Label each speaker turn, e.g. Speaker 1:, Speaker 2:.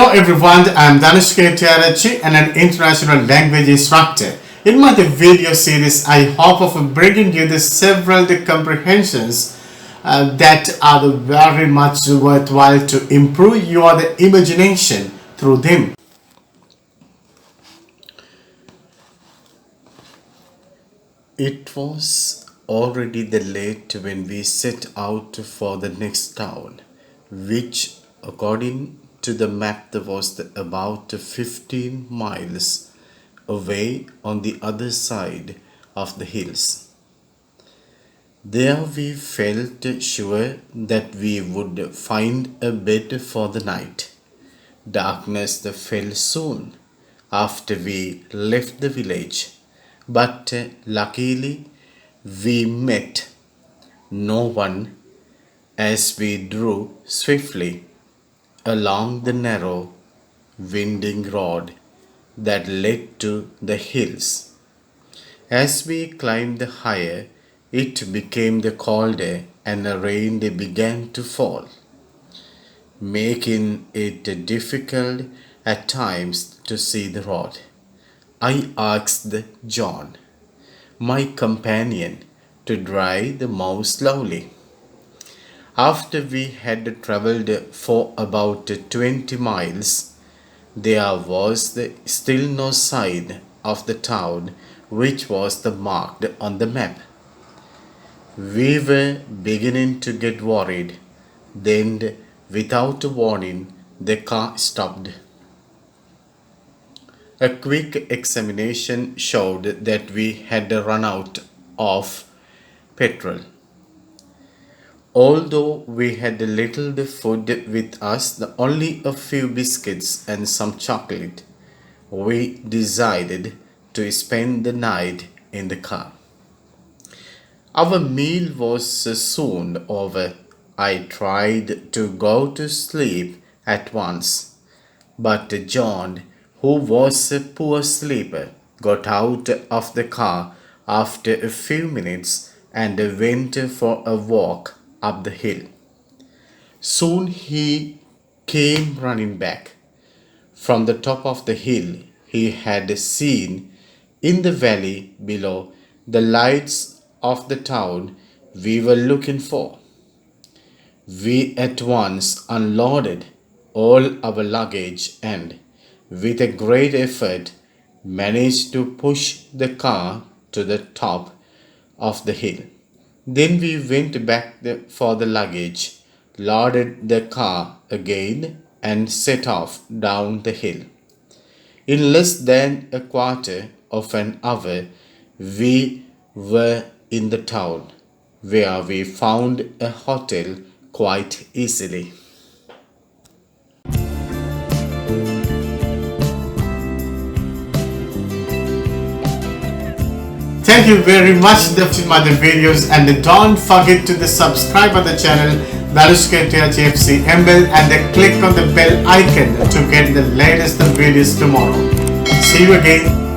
Speaker 1: Hello everyone, I'm Danushka Tiarachi and an international language instructor. In my video series, I hope of bringing you the several comprehensions that are very much worthwhile to improve your imagination through them. It was already the late when we set out for the next town, which according to the map was about 15 miles away on the other side of the hills. There we felt sure that we would find a bed for the night. Darkness fell soon after we left the village, but luckily we met no one as we drove swiftly along the narrow, winding road that led to the hills. As we climbed higher, it became colder and the rain began to fall, making it difficult at times to see the road. I asked John, my companion, to drive the more slowly. After we had traveled for about 20 miles, there was still no sign of the town which was marked on the map. We were beginning to get worried. Then, without warning, the car stopped. A quick examination showed that we had run out of petrol. Although we had little food with us, only a few biscuits and some chocolate, we decided to spend the night in the car. Our meal was soon over. I tried to go to sleep at once, but John, who was a poor sleeper, got out of the car after a few minutes and went for a walk up the hill. Soon he came running back. From the top of the hill, he had seen in the valley below the lights of the town we were looking for. We at once unloaded all our luggage and, with a great effort, managed to push the car to the top of the hill. Then we went back for the luggage, loaded the car again, and set off down the hill. In less than a quarter of an hour, we were in the town, where we found a hotel quite easily. Thank you very much for watching my videos, and don't forget to subscribe on the channel Danushka TFC ML and click on the bell icon to get the latest videos tomorrow. See you again.